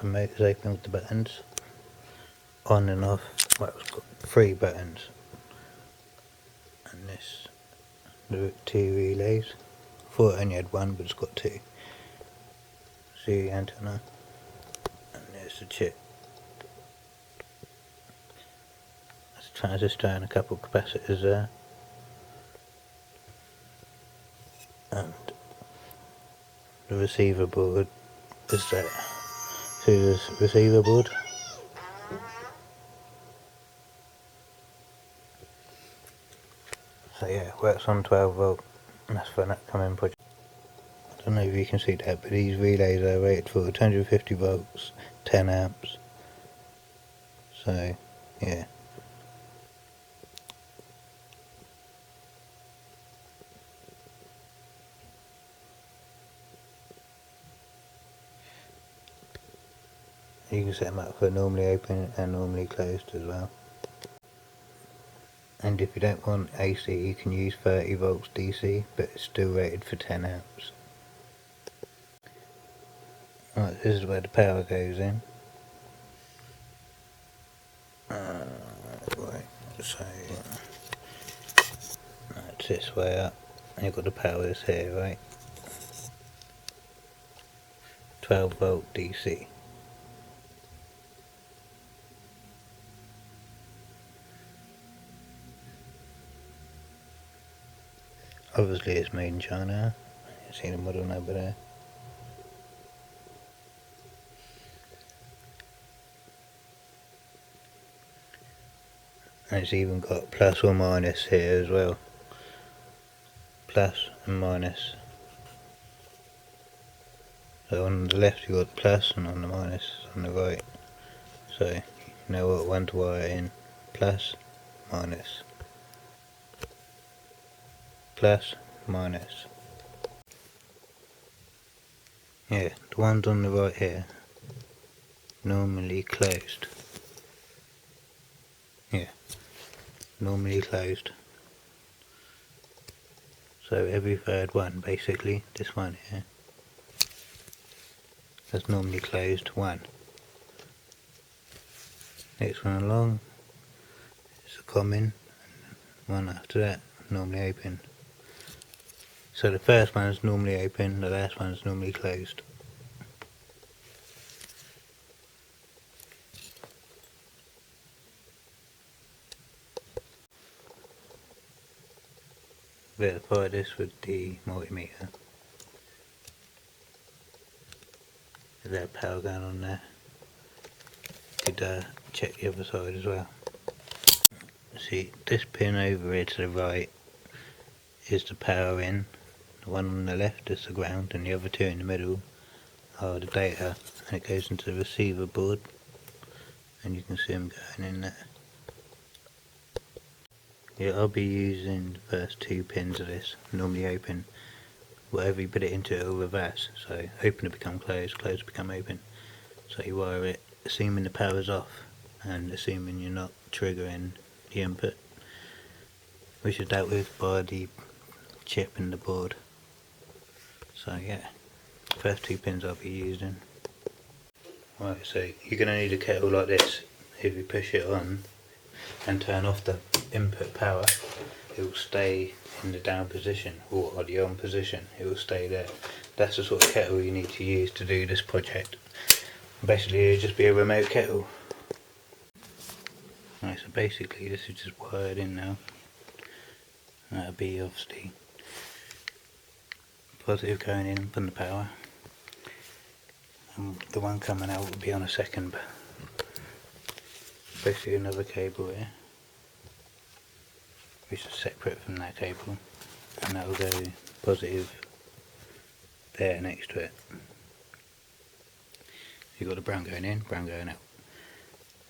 remote is open with the buttons on and off. Well, it's got 3 buttons, and this, the 2 relays. I thought it only had 1, but it's got 2. See the antenna, and there's the chip. There's a transistor and a couple of capacitors there, and the receiver board is there. See this receiver board? So yeah, it works on 12 volt, and that's for an upcoming project. I don't know if you can see that, but these relays are rated for 250 volts, 10 amps. So yeah. You can set them up for normally open and normally closed as well. And if you don't want AC, you can use 30 volts DC, but it's still rated for 10 amps. Right, this is where the power goes in. Right, so that's this way up, and you've got the powers here, right? 12 volt DC. Obviously it's made in China. You see the model number there. And it's even got plus or minus here as well. Plus and minus. So on the left you've got the plus, and on the minus on the right. So you know what one to wire in. Plus, minus. Plus, minus. Yeah, the ones on the right here, normally closed. Yeah, normally closed. So every third one, basically, this one here, that's normally closed, 1. Next one along, it's a common, one after that, normally open. So the first one is normally open, the last one is normally closed. Verify this with the multimeter. Is there power going on there? Could check the other side as well. See, this pin over here to the right is the power in. The one on the left is the ground, and the other 2 in the middle are the data, and it goes into the receiver board, and you can see them going in there. Yeah, I'll be using the first 2 pins of this, normally open. Whatever you put it into, it'll reverse. So open to become closed, closed to become open. So you wire it, assuming the power's off, and assuming you're not triggering the input, which is dealt with by the chip in the board. So yeah, first 2 pins I'll be using. Right, so you're going to need a kettle like this. If you push it on and turn off the input power, it will stay in the down position, or the on position, it will stay there. That's the sort of kettle you need to use to do this project. Basically it'll just be a remote kettle. Right, so basically this is just wired in now. That'll be obviously positive going in from the power, and the one coming out will be on a second. Basically another cable here, which is separate from that cable, and that will go positive there next to it. You've got the brown going in, brown going out,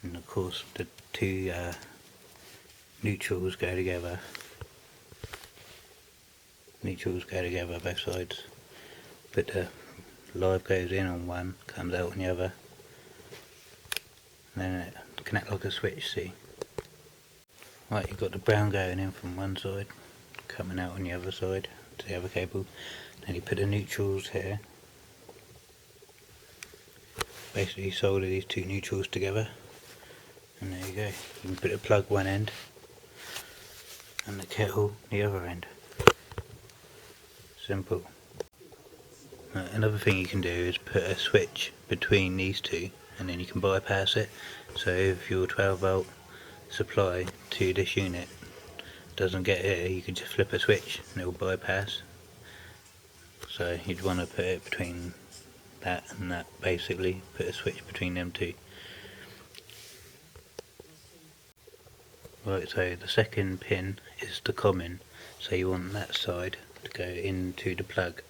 and of course the 2 neutrals go together. Neutrals go together both sides, but the live goes in on one, comes out on the other, and then it connect like a switch, see? Right, you've got the brown going in from one side, coming out on the other side to the other cable. Then you put the neutrals here, basically solder these two neutrals together, and there you go. You can put a plug one end and the kettle the other end. Simple. Another thing you can do is put a switch between these two, and then you can bypass it. So if your 12 volt supply to this unit doesn't get here, you can just flip a switch and it will bypass. So you'd want to put it between that and that, basically put a switch between them two. Right, so the second pin is the common, so you want that side to go into the plug.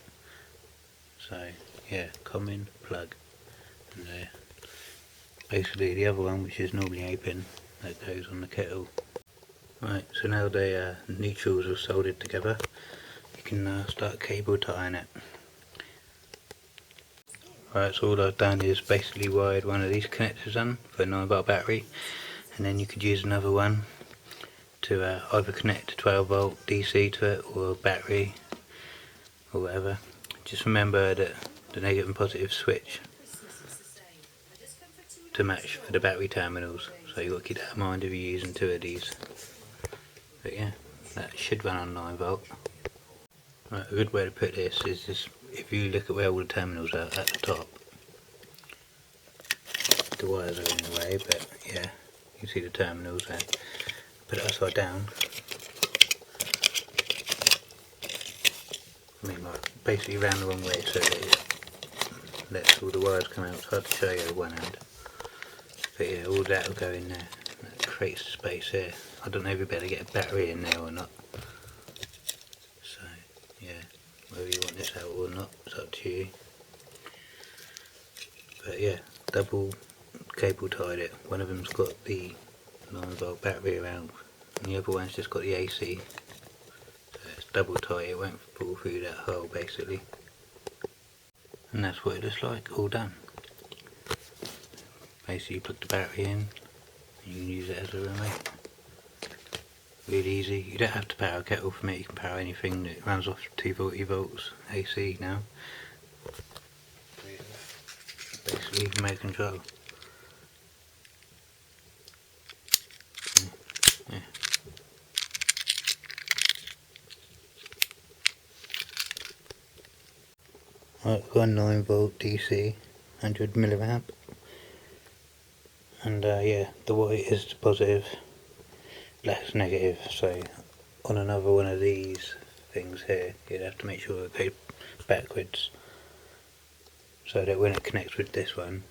So yeah, common, plug, and there. Basically the other one, which is normally open, that goes on the kettle. Right, so now the neutrals are soldered together, you can start cable tying it. Right, so all I've done is basically wired one of these connectors on for a 9 volt battery, and then you could use another one to either connect a 12 volt DC to it, or a battery, or whatever. Just remember that the negative and positive switch to match for the battery terminals, so you've got to keep that in mind if you're using two of these. But yeah, that should run on 9 volt. Right, a good way to put this is just, if you look at where all the terminals are at the top, the wires are in the way, but yeah, you can see the terminals there. Put it upside down. I mean, like, basically round the wrong way so that it lets all the wires come out. It's hard to show you with one hand. But yeah, all that will go in there. That creates space here. I don't know if you better get a battery in there or not. So yeah, whether you want this out or not, it's up to you. But yeah, double cable tied it. One of them's got the 9 volt battery around, and the other one's just got the AC. So it's double tight, it won't fall through that hole basically. And that's what it looks like, all done. Basically you plug the battery in, and you can use it as a remote. Really easy. You don't have to power a kettle from it, you can power anything that runs off 240 volts AC now. Basically remote control. Yeah. Right, we've got a 9 volt DC, 100 milliamp, and yeah, the white is the positive, black's negative, so on another one of these things here, you'd have to make sure it goes backwards, so that when it connects with this one,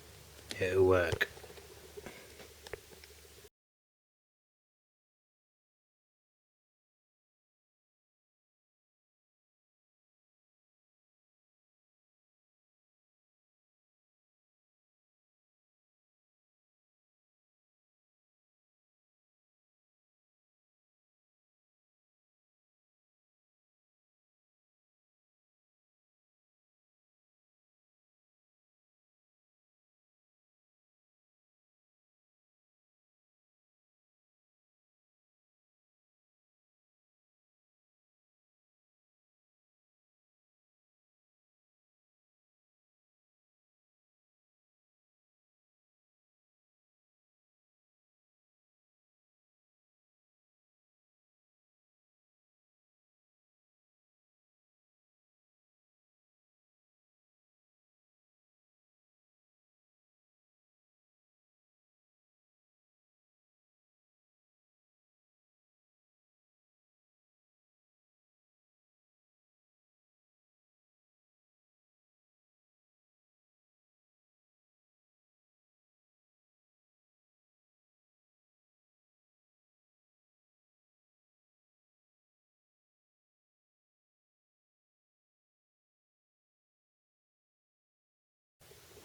it'll work.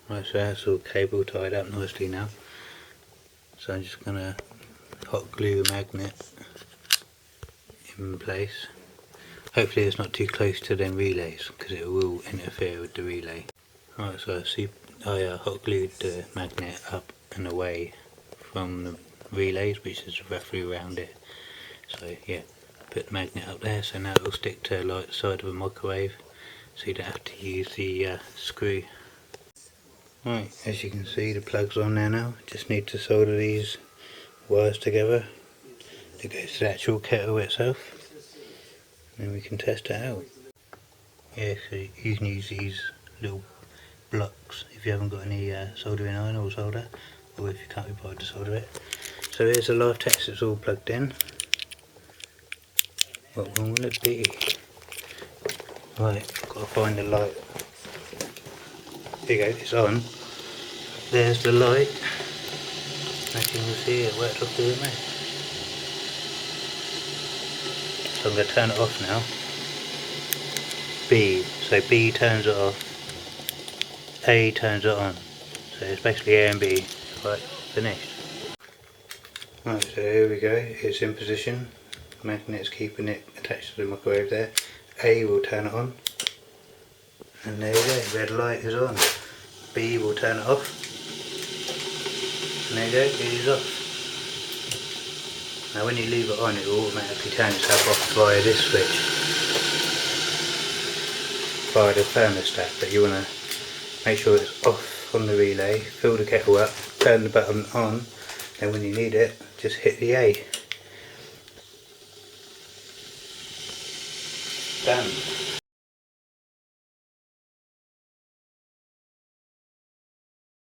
Right, so that's all cable tied up nicely now. So I'm just going to hot glue a magnet in place. Hopefully it's not too close to them relays, because it will interfere with the relay. Right, so I hot glued the magnet up and away from the relays, which is roughly around it. So yeah, put the magnet up there, so now it will stick to like the side of a microwave, so you don't have to use the screw. Right, as you can see the plug's on there now. Just need to solder these wires together to go to the actual kettle itself. Then we can test it out. Yeah, so you can use these little blocks if you haven't got any soldering iron or solder, or if you can't be bothered to solder it. So here's the live test, it's all plugged in. What one will it be? Right, got to find the light. There you go, it's on. There's the light. As you can see, it worked off the remote. So I'm going to turn it off now. B, so B turns it off. A turns it on. So it's basically A and B. Right, finished. Right, so here we go, it's in position. Magnet's keeping it attached to the microwave there. A will turn it on. And there you go, red light is on. B will turn it off. And there you go, it is off. Now when you leave it on, it will automatically turn itself off via this switch. Via the thermostat, but you want to make sure it's off on the relay, fill the kettle up, turn the button on, then when you need it, just hit the A. Done.